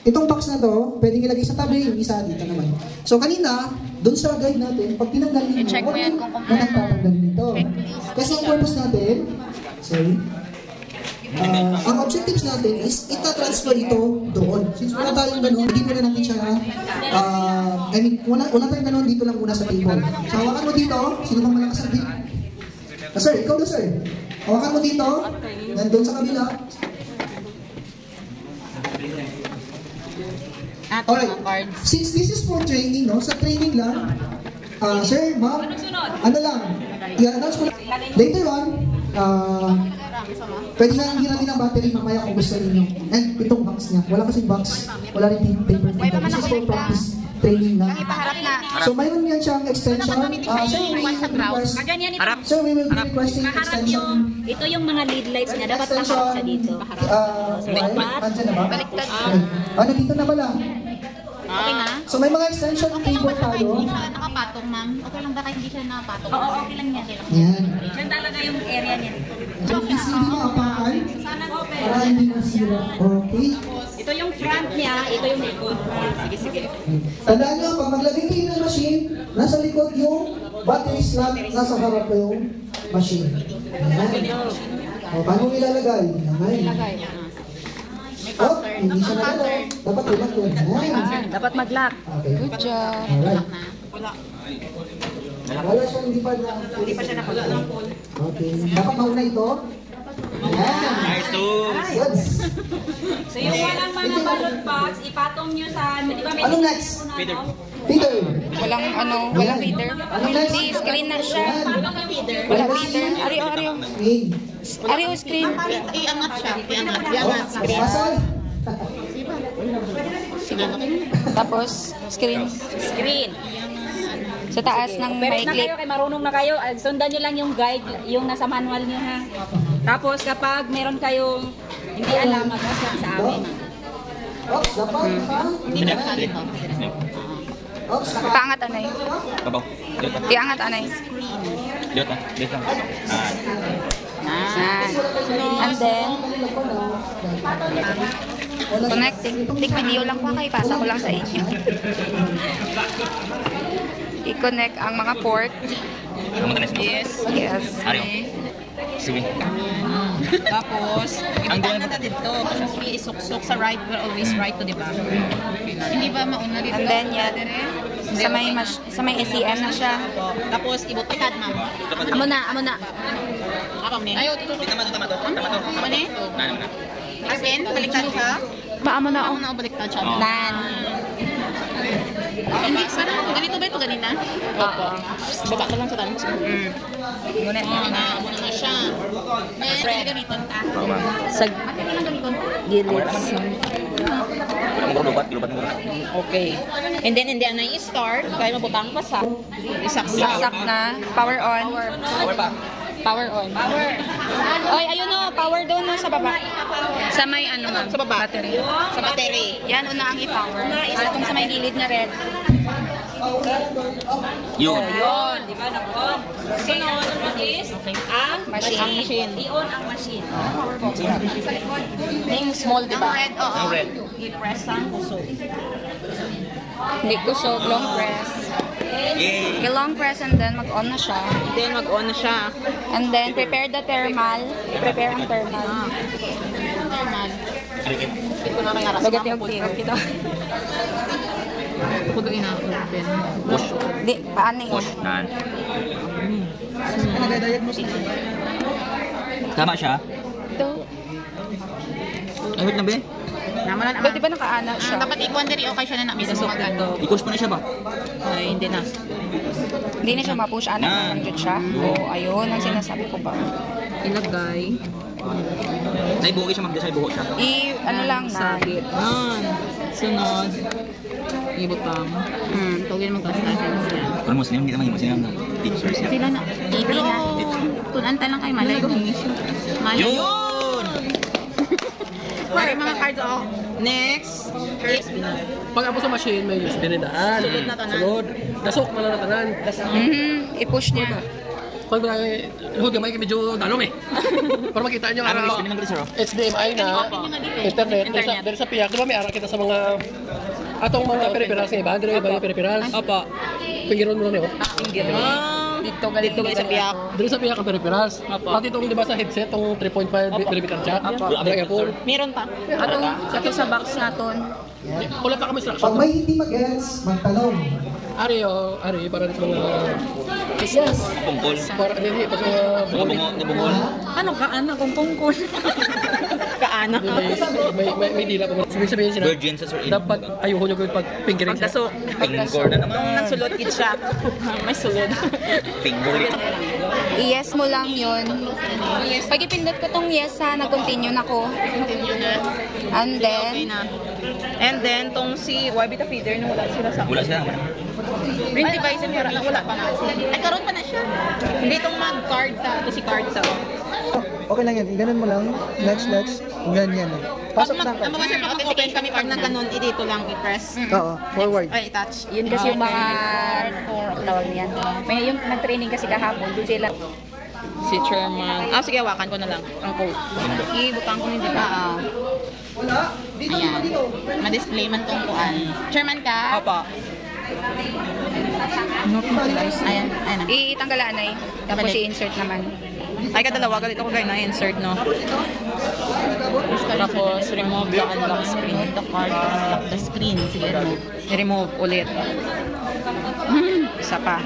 Itong box na to, pwedeng ilagay sa tabi, yung isa dito naman. So kanina, doon sa guide natin, pag tinanggal nyo, I-check mo yan kung tatanggalin nito. Kasi ang purpose natin, ang objectives natin is ita-transfer ito doon. Since wala tayong ganun, hindi muna natin siya, wala tayong ganun, dito lang muna sa table. So hawakan mo dito, sino bang malakas sa dito? Sir, ikaw doon sir. Hawakan mo dito, nandun sa kabila. Alright, since this is for training, no? Sa training lang, sir, ma'am, ano lang, i-announce ko lang. Later on, pwede na hiramin ang battery mamaya kung gusto ninyo. And itong box niya, wala kasing box, wala rin paper dito. This is for practice training lang. So mayroon yan siyang extension. Sir, we will be requesting extension. Ito yung mga lead lights niya, dapat nakaharap siya dito. Nandiyan na ba? Baliktad. Nandito na pala. Okay na? So may mga extension cable tayo. Hindi siya nakapatong, ma'am. Okay lang ba kahit hindi siya nakapatong? Oo, okay lang yan. Yan. Yan talaga yung area niya. So, hindi maapakan para hindi masira. Okay. Ito yung front niya, ito yung likod. Sige, sige. Tandaan nyo, pag maglagay kayo ng machine, nasa likod yung battery slot, nasa harap ko yung machine. Ayan. O, paano ilalagay? Ilagay. Oh, hindi siya nagalaw. Dapat ilak yun. Ayan. Dapat mag-lock. Okay. Good job. Alright. Wala siya, hindi pa siya nakapag-lock. Okay. Dapat mauna ito. Ayan. Nice too. Good. So yung walang mga ballot box, ipatong nyo sa, di ba may Anong next? Peter. Peter. Walang feeder. Hindi, screen na siya. Walang feeder. Ariyo. Ariyo screen. iangat siya. Iangat. Pasal. Tapos, screen. Screen. Sa taas ng Pero may na clip. kayo, kay marunong na kayo, sundan nyo lang yung guide, yung nasa manual nyo ha. Tapos kapag meron kayong hindi alam, mag-ask lang sa amin. Ops, dapat ha? Hindi na kali mo. Ops, Paangat anay. Babaw. Iangat anay. Dito. Dito. And then, connecting. Tik video lang po kayo. Pasa ko lang sa inyo. I-connect ang mga port. Yes. Yes. Ariyo. Sige. Tapos, ibutan na dito. Kasi sige, isuksok sa right, we're always right to, di ba? Hindi ba mauna dito? And then, yan. Sa may ACM na siya. Tapos, ibutan, ma'am. Amo na. Ako, ni. Ayaw, tututok. Tama to. Ano ni? Na. As in, baliktad siya? Paamo na. Ako na baliktad siya. Nan. Hindi, parang ganito ba ito ganina? Opo. Baba ka lang sa tanong. Muna na siya. May ganito ta. Sa gilid. Lubat. Okay. And then, hindi na i-start. Kaya mabutang pa sa Saksak na. Power on. Power on. Power. Oy, ayun o. Power doon no, sa baba. Sa may ano ma'am? Sa baba. Battery. Sa battery. Yan, una ang i-power. Itong sa may gilid na red. Yun. Yun. Di ba? Nag-on. Sunod is ang machine. I-on ang machine. Yung small, di ba? Ang red. I-press ang kusog. Hindi kusog, long press. Yay. Long press and then mag-on na siya. Then, mag-on na siya. And then prepare the thermal. Prepare ang thermal. Normal. Alikit. Ito na may aras. Bagat-tiyog ito. Pudo ina-open. Push. Di, paano yun? Push. Nan. Nag-diagnose na. Tama siya. Ito. Ay, wait na ba? Naman na Ba't di ba nakaana siya? dapat ikuan diri okay siya na namin sa mga ganito. I-push mo na siya ba? Ay, hindi na. Hindi na siya ma-push. Ano na lang siya? Oo, ayun. Ang sinasabi ko ba? Ilagay. Naibuhi siya, magdasay buho siya. Ano lang na. Sabit. Yan. Sunod. Ibutang. Tawagin mo kasi natin siya. Kung Muslim, hindi naman yung Muslim ng teachers yan. Sila na. TV na. Tunanta lang kay Malay. Malay. Yun! Pare mga cards ako. Next. Pag ako sa machine, may spinidaan. Sulod na tanan. Sulod. Dasok mo na tanan. I-push niya. Pag luhod gamay kayo medyo dalong eh. Para makita nyo Ano araw. gusto naman sir? HDMI na, internet. Dahil sa piyak, di ba may ara kita sa mga atong mga peripherals nga iba? Hindi na iba yung peripherals? Opo. Pingiron mo lang yun. Dito galit sa piyak. Dito sa piyak ang peripherals. Pati itong di ba sa headset, itong 3.5mm jack. Ang Apple. Meron pa. Ato sa box naton. Wala pa kami Pag instruction. may hindi mag-gets, magtanong. Ari, para sa mga... Pungkol. Para, hindi, pa sa mga... Nabungol. Ano kaana kung pungkol? Kaana. May dila pa. Sabihin sila, Virgin sa sir. dapat ayuho nyo pag fingering siya. Pagkaso. Finger na naman. Nung nagsulod kid siya. May sulod. Finger. I-yes mo lang yun. Pag ipindot ko tong yes ha, nag-continue na ko. And Okay then, na. And then, tong si Wabita Feeder, nung wala sila sa... Wala siya. Ring device and wala pa na. Ay, karoon pa na siya. Hindi itong mag-card ta. Ito si card ta. Okay lang yan, ganun mo lang. Next. Ganyan. Pasok na ka. Ang mga siya maka-open kami pag nang ganun, dito lang i-press. Oo, forward. Ay, i-touch. yun kasi yung mga tawag niyan. May yung nag-training kasi kahapon, doon sila. Si Chairman. Sige, hawakan ko na lang. Ang code. Ibutang ko nito ba? Ayan. Ma-display man tong kuan. Chairman ka? Opo. Ayan na. Itanggalaan ay. Tapos Balik. i-insert naman. Ay, kadalawa. Galit ako kayo na-insert, no? Tapos, remove the unlock screen. Remove the card, unlock the screen. Sige, remove. I-remove ulit. Isa pa.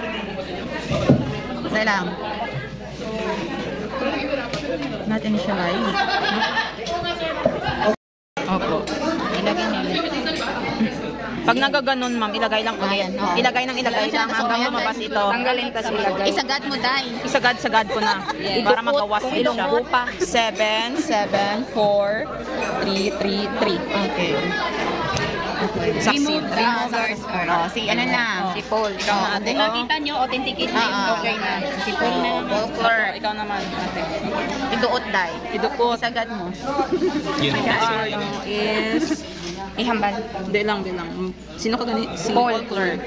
Isa lang. Not initialize. Opo. Ilagay nila. Pag nagaganon, ma'am, ilagay lang ulit. Ilagay lang hanggang lumabas ito. Tanggalin tas ilagay. Isagad mo, Day. Isagad ko na. Para magawas Kung din siya. ilunggo pa. 7, 7, 4, 3, 3, 3. Okay. Succeed. Si ano na? Si Paul. Ikaw na, ate. Kung nakita nyo, authenticate na yun. Okay na. Si Paul na. Walker. Ikaw naman, ate. Iduot, Day. Iduot. Isagad mo. Yun. Is... Ihambal. Hindi lang. Sino ka gani? Si Paul. Walker.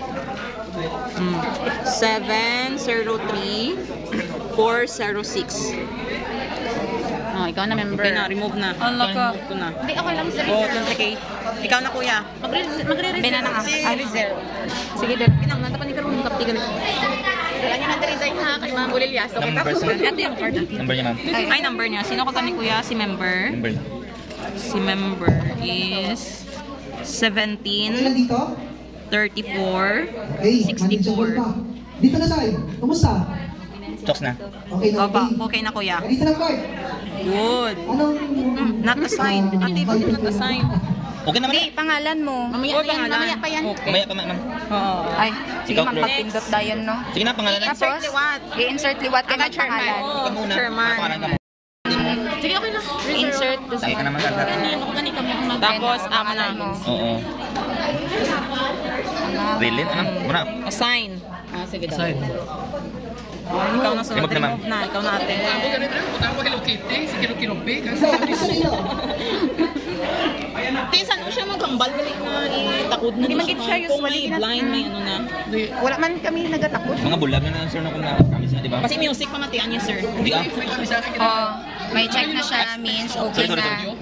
703 406. Ikaw na member. Okay na, remove na. Remove ko na. Hindi, okay lang sa reserve. Ikaw na, kuya. Magre-reserve. Bina na nga. Si reserve. Sige, din. Pinang, natapan ni Karong kapti galit. Wala niya na-resign ha, kay Ma'am Ulilias. Okay, Number, tapos sir. ito yung card. Number niya, ma'am. Ay, number niya. Sino ka kami, kuya? Si member. Number. Si member is 17 dito? 34 Okay, 64. manageable pa. Dito na sa'yo. Kumusta? Chokes na. Okay na, Opa, okay. okay na, kuya. Dito na card. Good. Anong... Not assigned. Ate, bakit not assigned? Okay naman. Hindi, pangalan mo. Mamaya pa yan. Mamaya pa, ma'am. Oo. Ay, sige Ikaw, ma'am, Claire. pagpindot dayon, no? Sige na, pangalan na. Tapos, Insert liwat. i-insert liwat ka Ama, ng pangalan. Ikaw muna. Chairman. Pangalan ka mo. Sige, okay na. Insert doon Tayo ka naman, sir. Tapos, ama na. mo. Oo. Really? Ano? Muna. Assign. Sige daw. Sign. Ikaw na sunod. Remove na, ma'am. Remove na. Ikaw na, ate. Ako ganito rin. Punta ko Hello Kitty. Si Kilo P. Sa dito. Tinsan mo siya maghambal. Galing na itakod na. Hindi man siya usually blind. May ano na. Wala man kami nagatakot. Mga bulag na sir na kung na-promise na, di ba? Kasi music pamatian niya, sir. Hindi ah. Oh, may check na siya, means okay Sorry. na.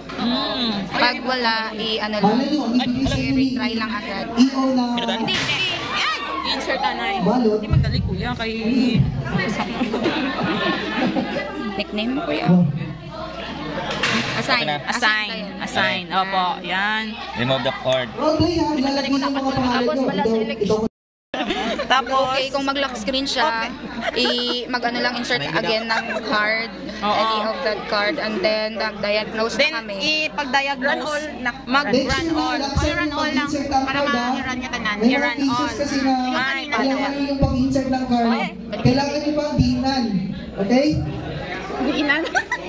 Pag wala, i-ano lang, Balay nyo, ang ibig sabihin ni i-retry lang agad. EO na... Hindi. Yan! I-insert anay. Balot. Hindi magdali, kuya. Kay... Nickname mo, kuya? Oh. Assign. Assign. Opo. Yan. Remove the cord. Roleplay ha, ilalagay yung mga pangalan Tapos nyo. wala sa election. Tapos... Okay, kung mag-lock screen siya, mag-ano lang, insert again ng card, ID of that card, and then diagnose Then, na kami. ipag-diagnose, mag-run all. Run all lang. Para ma-run niya tanan. May mga I-run all. cases kasi na Ay, kailangan nyo yung pag-insert ng card. Kailangan nyo pang diinan. Okay?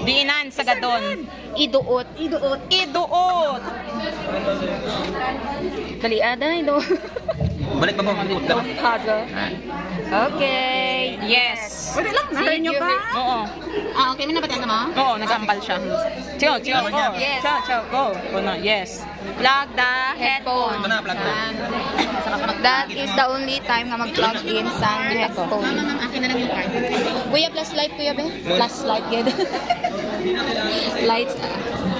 Diinan sa gadon. Iduot. Iduot. Dali, ada, iduot. Balik pa mo. Puzzle. Okay. Yes. Pwede lang, nahal nyo ba? Oo. Okay, may nabatian ka mo? Oo, nag-ampal siya. Chill, chill. Go. Yes. Chill, chill. Go. Go na. Yes. Plug the headphone. Ito na, plug na. That is the only time nga mag-plug in sa headphone. Akin na lang yung card. Kuya, plus light, kuya, be? Plus light, yun. Lights.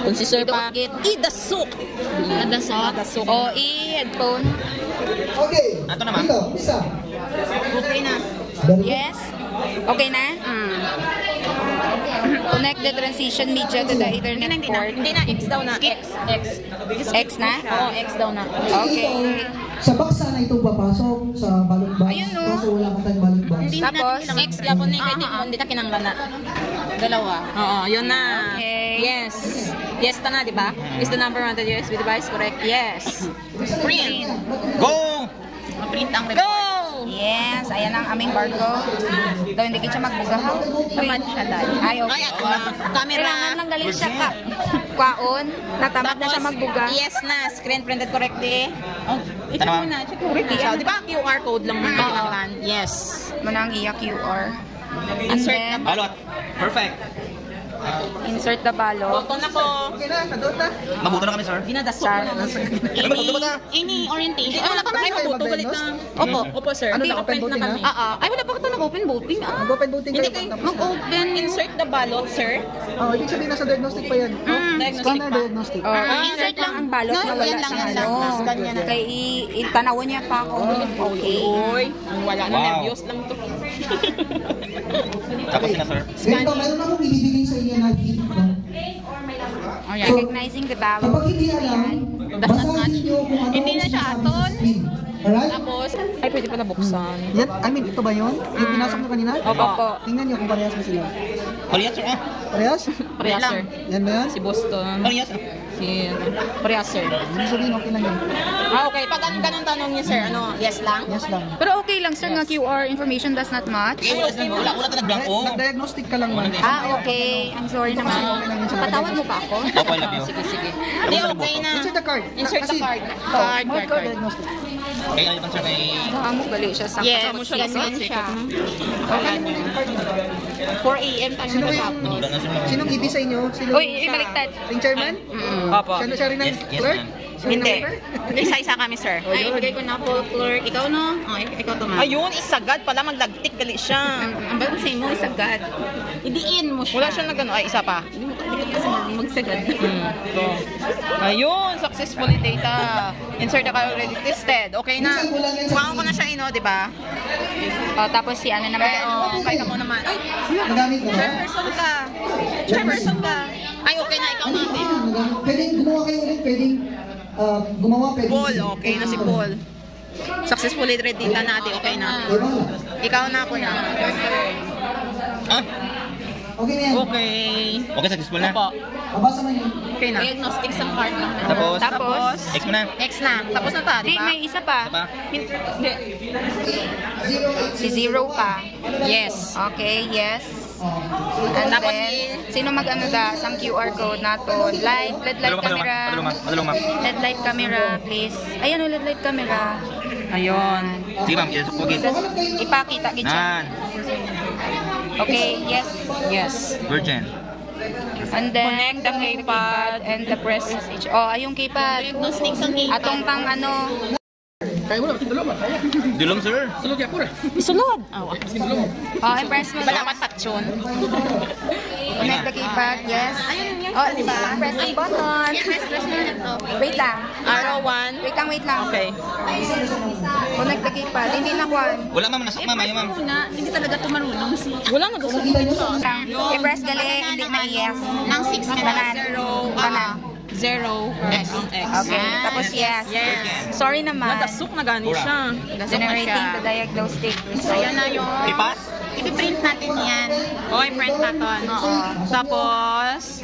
Kung si Sir pa, Idasok. Idasok. O, i-headphone. Okay. Ito naman. Dito, isa. Okay na. Very good. Yes? Okay na? Connect the transition media to the Ethernet port. Hindi na. X daw na. X. X na? Oo, X daw na. Okay. Sa box sana itong papasok sa ballot box. Ayun, no. Kaso wala ka tayong ballot box. Tapos, X yapon ni kay Tikon, hindi ta kinanglan na. Dalawa. Oo, yun na. Okay. Yes. Yes ta na, di ba? Is the number on the USB device correct? Yes. Print. Go! Print ang report. Go! Yes, ayan ang aming barcode. Daw hindi kita magbugahaw. Tamad siya dahil. Ay, okay. Ay, ako na. Camera. Kailangan lang galing siya ka. Kwaon, natamad na siya magbuga. Yes na. Screen printed correctly. Oh, ito Tanawa. muna. Check correctly siya. Di ba QR code lang muna kailangan? Yes. Manang iya QR. And Insert then, Balot. Perfect. insert the ballot. Photo na ko. Mabuto na kami, sir. Dinadaso Char. ko na. Mabuto ba na? Any orientation. Wala pa kayo mabuto. Galit na. Opo, sir. Ano, Hindi, naka-open open na voting kami. Ay, wala pa ka nag-open voting. Mag-open voting Hindi kayo. kayo. Mag-open. Insert the ballot, sir. Oh, ibig sabihin nasa diagnostic pa yan. Diagnostic Scanner pa. diagnostic. Insert lang ang ballot na wala yan lang, siyang yan lang. ano. Scan niya na. Kaya itanawin niya pa ako. Okay. Uy, wala na. Wow. Nervyos lang to. Tapos na, sir. Ganito, meron akong ibibigay sa inyo na hint. No? Oh, yeah. Recognizing the ballot. Kapag hindi alam, basahin nyo kung ano Hindi na ang siya sinasabi sa aton. screen. Alright? Tapos, ay, pwede pala buksan. Yan, I mean, ito ba yun? Yung pinasok nyo kanina? Opo. Tingnan nyo kung parehas ba sila. Parehas, sir. Parehas? Pareha, sir. Yan ba yan? Si Boston. Parehas. Si, pareha, sir. Ibig sabihin, okay lang yan. Okay. Pag ganun tanong niya, sir, ano, yes lang? Yes lang. Pero okay lang sir nga QR information does not match. Eh, wala ta nag-blanco. Nag-diagnostic ka lang man. Okay. I'm sorry naman. Patawad mo pa ako? Opo, I love you. Sige. Hindi, okay na. Insert the card. Insert the Kasi- card. Smart card diagnostic. Eh, ano sir, kay... Amo gali siya sa Yeah, mo siya kasama kasi siya. Okay. 4 a.m. tayo Sino nag-hapon. Wala na, sir. Sinong EB sa inyo? Sino Uy, ibaliktad. Yung chairman? Opo. Siya rin ng Yes, yes, clerk? ma'am. Siya rin ng Hindi. member? Isa-isa kami, sir. Ay, ibigay ko na po, clerk. Ikaw, no? Oh, ikaw to, ma'am. Ayun, isagad pala. Maglagtik, gali siya. Ang bago sa inyo, isagad. Idiin mo siya. Wala siya na gano'n. Ay, isa pa. Hindi kasi magsagad. Ito. Ayun, successfully data. Insert the card already tested. Okay na. Kuhaan ko na siya, di ba? Tapos si ano naman. Kaya mo naman. Ay, Nagamit mo ba? chairperson ka. Chairperson ka. Ay, okay na. Ikaw na. Pwedeng gumawa kayo ulit, pwedeng gumawa, pwedeng... Paul, okay na si Paul. Successfully ready ka natin, okay na. Diba? Ikaw na, kuya. Ah, Okay na yan. Okay. okay, successful na. Opo. Mabasa man yun. Okay na. Diagnostic sa card lang. Tapos, X mo na. Next na. Tapos na ta, di Di, ba? may isa pa. Pa. Hindi. Si zero pa. Yes. Okay, yes. And Tapos then, sino mag-ano da? Sang QR code nato. Light, LED light camera. Madulong, ma'am. LED light camera, please. Ayan o, LED light camera. Ayun. Sige, ma'am. Yes, okay. Ipakita, gitsa. Nan. Okay, yes. Yes. Virgin. And then, Connect the keypad and the press message. Oh, ayong keypad. Diagnostic sa keypad. Atong pang ano. Kaya mo na, dalawa ba? Kaya. Dulong, sir. Sulod yan po rin. Sulod. Oh, Oh, i-press mo. Balamat patsun. Connect the keypad, yes. Oh, di ba? Press the button. Wait lang. Arrow 1. Wait lang. Okay. Connect the keypad. Hindi na kwan. Wala, ma'am. Nasok, ma'am. Ayaw, ma'am. Hindi talaga tumarunong si... Wala na gusto. I-press gali, hindi na yes. Nang 6 na Banan. 0. Banan. 0. X. X. Okay, tapos yes. Yes. Sorry naman. Nadasok na gani siya. Generating the diagnostic. So, yan na yung... Ipas? Ipiprint natin yan. O, i-print natin. Oo. Tapos...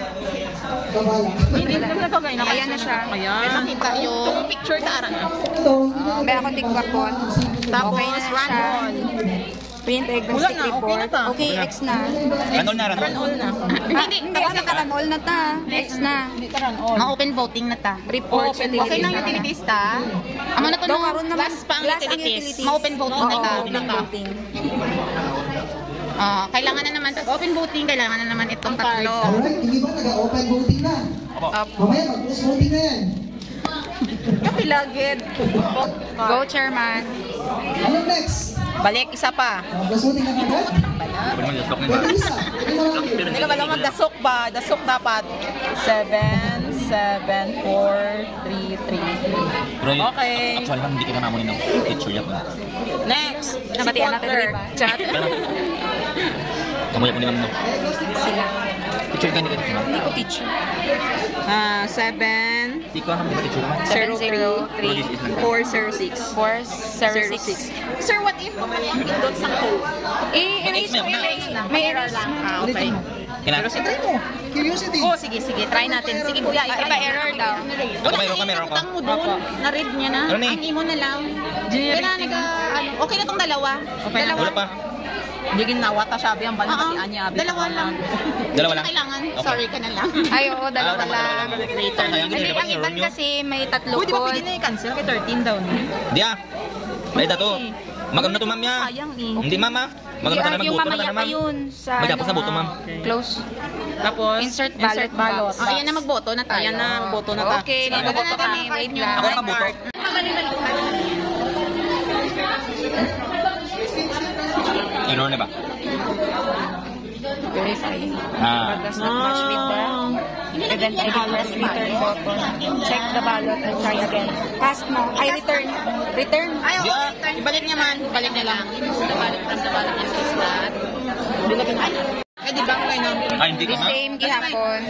Kabala. Hindi naman nagkagay na. Ayan na siya. Ayan. Nakita yung picture ta aran na. Ito, May ako tigwapon. Tapos, Okay na run siya. all. Print Wala diagnostic na, okay report. na ta. Okay, X na. Ranol na, ranol. Run all na. Hindi, nakaranol na ta. X na. Hindi ka run all. Ma-open voting na ta. Report Open utilities okay lang na. utilities ta. Amo na to Daw no, karon naman last pang last ang utilities. Ma-open voting na ta. Open voting. Kailangan na naman pag open voting, kailangan na naman itong tatlo. Alright, hindi ba nag-open voting na? Mamaya, mag-close voting na yan. Kapilagid. Go, Chairman. Ano next? Balik, isa pa. Close voting na agad? Pwede mo yung stock na Pwede isa. Pwede marami. Hindi ka ba lang magdasok ba? Dasok dapat. 7, 7, 4, 3, 3. Pero Okay. actually lang, hindi kita namunin ng picture yan. Next. Nabatian natin Quarter. rin ba? Chat. Kamuya ko naman no. Sila. Picture ka, hindi ka naman. Hindi ko teacher. 7, Hindi ko naman picture naman. 0, 3, 4, 0, 6. 406. Sir, what if mamaya ang pindot sa code? Erase mo. Erase na. May erase na. Okay. Kina? Pero sige. Curiosity. Oh, sige, try natin. Sige kuya, Ipa-error daw. Meron ka. Utang mo doon, na-read niya na. Ano ni? Ang imo na lang. Kailangan okay na tong dalawa. Okay na. Wala pa. Hindi ginawa ta sabi ang banatian niya. Dalawa lang. Dalawa lang? Kailangan. Okay. Sorry ka na lang. Ay, oo, dalawa lang. Later. Kasi ang iban kasi may tatlo Uy, di ba po. pwede na i-cancel? Kay 13 daw niya. Di ah. May dato. Magano na to, ma'am ya. Sayang eh. Hindi, ma'am ah. Magano ka na Yung magbuto na mamaya ka na, pa ma'am. yun. Sa Magdapos na boto, ma'am. Close. Tapos, Insert ballot box. Ayan na magboto na tayo. Ayan na, magboto na tayo. Okay, magboto kami. Wait lang. Ako nakaboto. Error na ba? Verifying. Does not match with the event ID. Press return button. Check the ballot and try again. Cast mo. Ay, return. Return. Ay, oo, ibalik niya man. Ibalik niya lang. Balik from the ballot and says that. Eh, di ba ko kayo nang... Ay, hindi ka, The ma'am. same gihapon.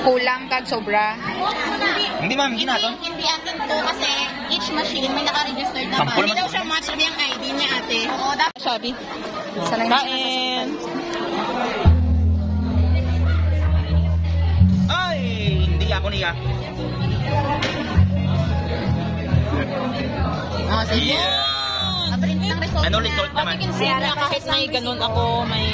Kulang kag sobra. Hindi, ma'am. Hindi na to. Hindi atin to kasi each machine may naka-registered na ba. Sampol Hindi man. daw siya match with yung ID niya ate. Oo, dapat sabi. Sa line Kain. Ay, hindi ako niya. Oh, sige. Print ng result Ano niya. result naman? Pag i-save niya kahit may ganun ako, may...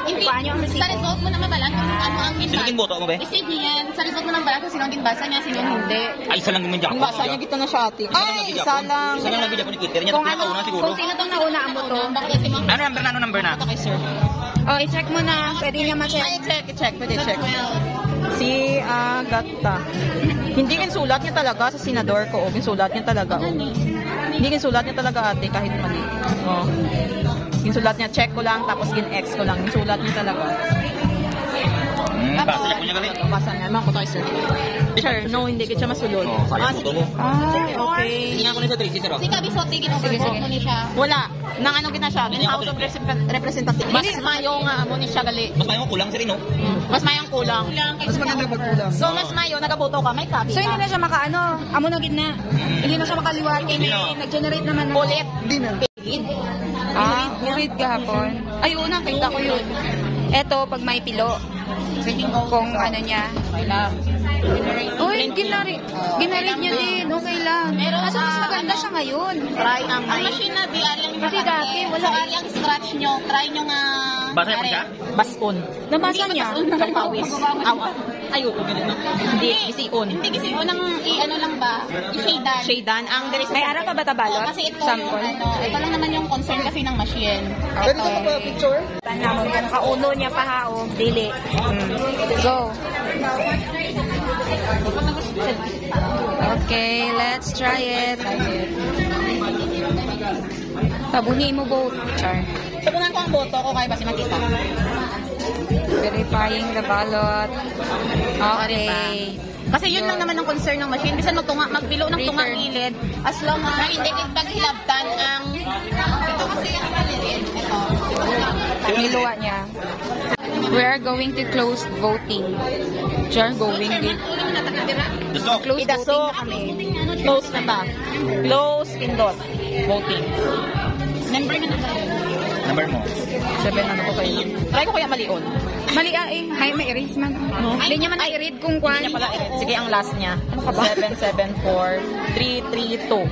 Hindi, Paano yung sa result mo naman balang kung ano ang Sino boto mo, be? I-save niya yan. Sa result mo naman balang kung sino ang ginbasa niya, sino ang hindi. Ay, isa lang naman dyan. Ang basa niya gito na siya ate. Ay, isa lang. Isa lang nabigyan ko ni Kitty. Niya Kung tapos nakauna siguro. kung sino tong nauna ang boto. Bakit kasi mga... Ano number na? Ano number na? Ito kay sir. Oh, i-check mo na. Pwede niya ma-check. Ay, i-check. Pwede check. Si Agata. Hindi kinsulat niya talaga sa senador ko. Kinsulat niya talaga. Hindi kinsulat niya talaga ate kahit mali. Oh. Kinsulat niya, check ko lang, tapos gin-X ko lang. Kinsulat niya talaga. Basta niya po niya galing. Basa niya. Mga kutoy sir. Sir, no, hindi kita masulod. Oh, sayang boto mo. Okay. Hindi nga ako na sa Tracy, sir. Si Kabisote, gin-overvote mo ni siya. Wala. Nang ano gina siya? House of Representative. Mas mayo nga mo ni siya gali. Mas mayroon kulang sir, no? Mas mayang kulang. Mas maganda magkulang. So, mas mayo, nagaboto ka, may copy So, hindi na siya makaano. Amo na gid na. Hindi na siya makaliwat. Hindi na. Nag-generate naman ng... Ulit. Hindi na. Ulit gahapon. Ay, una, kita ko yun. Eto, pag may pilo. Kung ano niya. Uy, ginarit niya din. Okay lang. Kaso mas maganda siya ngayon. Try ang machine na BR lang Kasi dati, wala BR yung scratch nyo. Try nyo nga. Basa mo siya? Bason. Nabasa niya. Bason ng pawis. Awa. Ayoko ganun. Hindi, gisiun. Hindi gisiun ng ano lang ba? I-shadan. Shadan. Ang there is May ara pa ba tabalot? Kasi ito, Sample? ito lang naman yung concern kasi ng machine. Pwede ka ba picture? Tanamon ka, nakauno niya pa ha, o. Dili. Go. Okay, let's try it. Tabuni mo vote, Char. Tabunan ko ang boto ko kaya basi makita. Verifying the ballot. Okay. Kasi yun lang naman ang concern ng machine. Bisan magbilo ng tunga gilid. As long as hindi paghilabtan ang... Ito kasi ang gilid. Ito. Niluwa niya. We are going to close voting. Char, going din. Gusto. Close Idaso. voting na kami. Close na ta. Close pindot. Voting. Number na ba? Number mo. 7 ano ko kayo. Try ko kaya malion. Mali eh. Ay, may erase man. Hindi niya man i-read kung Hindi kwan. niya pala i-read. Sige, ang last niya. Ano ka ba? 774 332.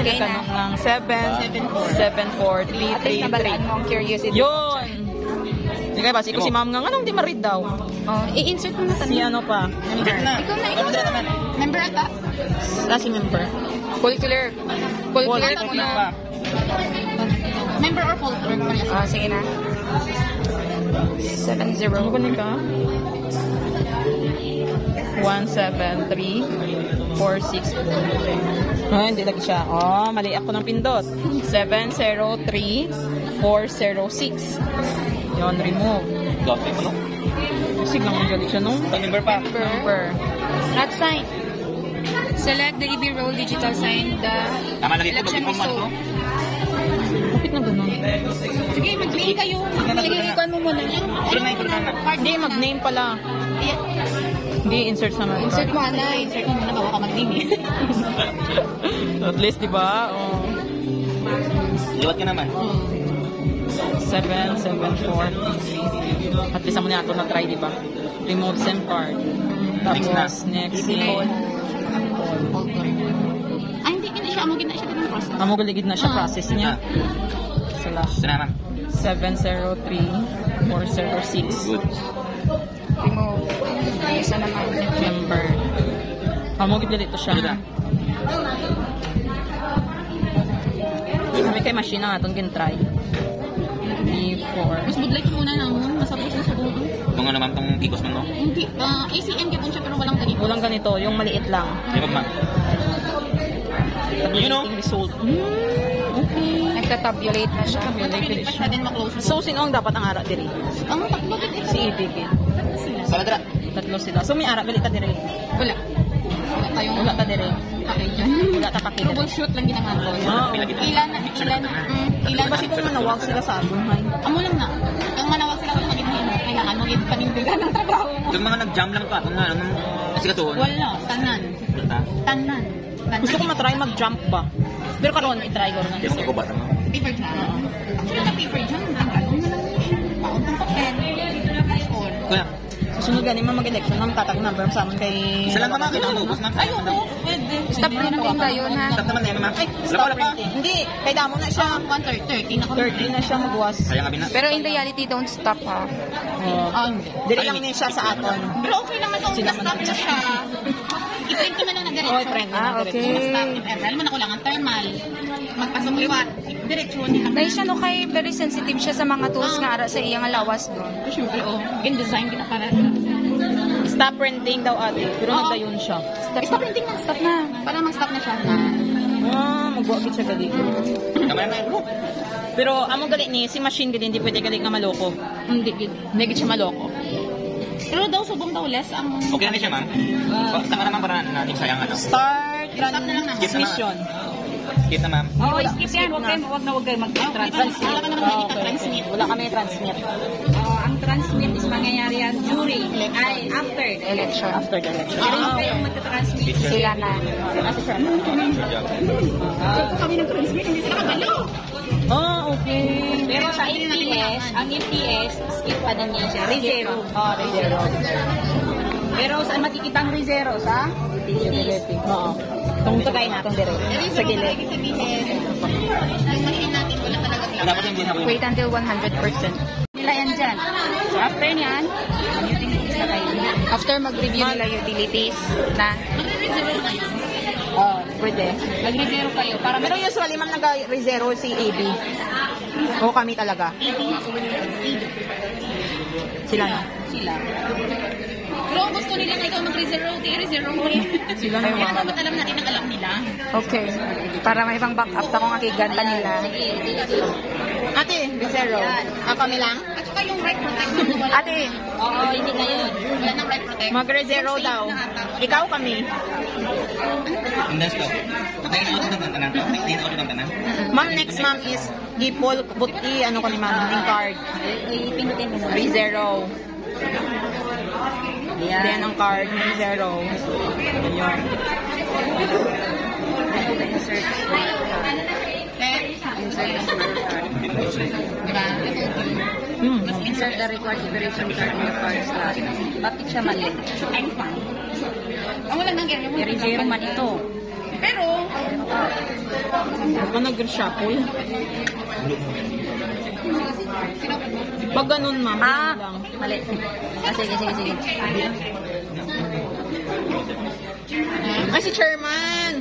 Okay na. Nagkakanong ng 7 74 At least nabalaan mo ang curiosity. Yun! Hindi kaya ba, si ma'am nga, anong di ma-read daw? Oh, i-insert mo na Si ano pa? Member. Ikaw na. Member ata? Si member. Full clear. Full clear Full muna. pa. Member or full clear? Ah, sige na. 70. Ano ba ka? 17346. Ah, hindi lagi siya. Oh, mali ako ng pindot. 703406. Yon, remove. Dati mo, no? Sige lang ang galing siya, no? Member pa. Member. Not sign. Select the EB roll digital sign. The Tama lagi po, election mag-inform result. mo. Bakit na ganun? Sige, mag-name kayo. Sige, ikuan mo muna. Hindi, mag-name pala. Hindi, insert sa mga. Insert mo, Ana. Insert mo muna bago ka mag-name. At least, di ba? Oh. Liwat ka naman. 774. At least mo na ito na-try, di ba? Remove SIM card. Tapos, next. Ay, hindi ka na siya. Amugin na siya din yung process. Amugaligid na siya process niya. Slash. Ito naman. 703406. Good. Remove. Isa naman. Member. Amugid dito siya. Good ah. Sabi kay machine na nga itong gintry. B4. Mas budlay ko muna naman. Masapos na sa dulo. Itong ano ma'am, itong kikos mo, no? Hindi. ACM kapon siya pero walang ganito. Walang ganito, yung maliit lang. Di ba ma'am? You know? Result. Nagtatabulate na siya. Tabulated Pa siya. siya din maklose. So, sino ang dapat ang ara diri? Ang takbo din eh. Si EBB. Saladra. Tatlo sila. So, may ara, bali ta diri. Wala. Wala tayong Wala ta diri. pakay dyan. Wala ta pakita. Troubleshoot lang ginawa ko. Ah, Pila kita. Ilan na. Kasi kung manawag sila sa abuhay. Amo lang na. Ang manawag sila wala magiging kailangan mo yung panindigan ng trabaho mo. Itong mga nag-jam lang pa. Itong mga ano, asikatuon. Wala. Tanan. Tanan. Gusto ko matry mag-jump ba? Pero karon i-try ko rin. Yes, ako ba? Paper jam. Actually, na paper jam. Ang galong na lang. Paon ng papel. Score. Kuya, Susunod ganin mo mag-election, ma'am, tatag number sa amin kay... isa lang naman kinamubos ma'am. Ay, oo. Pwede. Stop printing tayo na. Stop naman na yun ma'am. Ay, Wala stop pa, wala pa. printing. Hindi, kay damo na siya. 130 na 30 na siya magwas. Kaya nga bina. Pero in reality, don't stop ha. Hindi. Dili lang niya siya sa aton. Pero okay naman kung na-stop na siya. I-print ko na lang na diretso. Oh, i-print na lang Okay. Na-stop. Dahil mo na ko lang ang thermal. Magpasok liwat. Diretso nila. Dahil siya no kay very sensitive siya sa mga tools nga ara sa iyang lawas doon. Siyempre, oh. In-design kita para. Stop printing daw ate, pero Oo. nagdayon siya. Stop printing na. Stop na. Para mag-stop na siya. Magbuwagit siya gali. Kamay na yun. Pero among gali ni, si machine gali, hindi pwede gali nga maloko. Hindi, good. Hindi gid siya maloko. Pero daw, subong daw less ang... Okay na siya ma'am. Taka naman para natin sayang ano. Start Stop na lang na. transmission. Skip na ma'am. Oo, skip yan. Huwag kayo mag-transmit. Wala ka naman nakita transmit. Wala kami transmit. Ang transmit is mangyayari yan during, ay after the election. After the election. Pero yung kayong magta-transmit, sila na. Kami nag-transmit, hindi sila kabalo. Okay. Pero sa APS, ang APS, skip pa din yan siya. Rezero. Rezero. Pero saan makikita ang rezero? Sa? Oo. Itong tagay natin dire. Sa gilid. Ibig sabihin, yung machine natin wala talagang laman. Dapat hindi na po Wait until 100%. Nila yan dyan. So after nyan, ang utilities na kayo. After mag-review nila utilities na, Magre-rezero kayo. Pwede. Mag-rezero kayo para Pero usually, ma'am, nag-rezero si AB. O kami talaga. Sila na. sila. Pero kung gusto nila ikaw mag-rezero, i-rezero mo. Sila na Kaya yung dapat alam natin ang alam nila. Okay. Para may ibang backup na kung akiganta nila. Ate, rezero. Kami lang? At saka yung right protect mo, wala. Ate, Oo, hindi na yun. Wala nang right protect. Mag-rezero daw. Ikaw kami. Indas daw. Patayin na auto ng tanan. Patayin na auto ng tanan. Ma'am, next ma'am is Gipol, buti, ano ko ni ma'am, yung card. ipinutin mo na. Rezero. Yan. Then ang card, rezero. Yun. Insert. Diba? Insert the required liberation card in the card slot. Bakit siya mali? I'm fine. Ang wala nang area mo. I-rezero man ito. Pero, Ano nag-reshuffle? Pag ganun, ma'am, Ah, yan lang. mali. Ah, sige. Ay, si Chairman.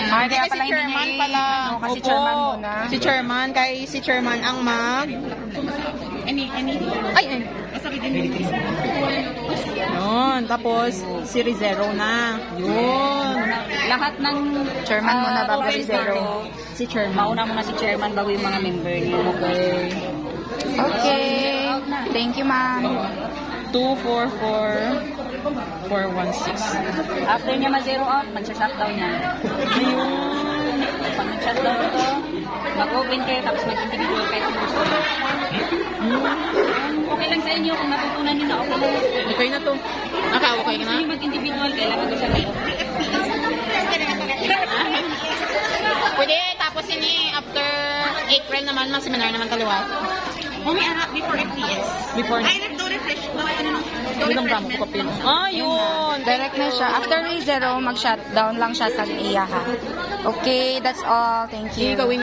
Ah, kaya Kasi pala hindi Chairman niya pala. ano, kasi Opo. Chairman muna. Si Chairman, kay si Chairman ang mag... Ay. Yun, tapos si Rizero na. Yun. Lahat ng Chairman muna bago open si Zero. door, Si Chairman. mauna muna si chairman bago yung mga member niya. Okay. Thank you, ma'am. 244-416. After niya ma-zero out, mag-shutdown niya. Pag nag-shutdown ito, mag-open kayo tapos mag-individual kayo kung gusto niyo. Okay lang sa inyo kung natutunan niyo na okay lang. Okay na to. Okay Gusto na? niyo mag-individual, kailangan ko siya kayo. Pwede, tapos ini after April naman, mas seminar naman kaliwas. May anak before FPS. Before na. Nag-do-refresh. Ilang gramo ko papel. Ah, yun. Direct na siya. After may zero, mag-shutdown lang siya sa iya, ha? Okay, that's all. Thank you. Gawin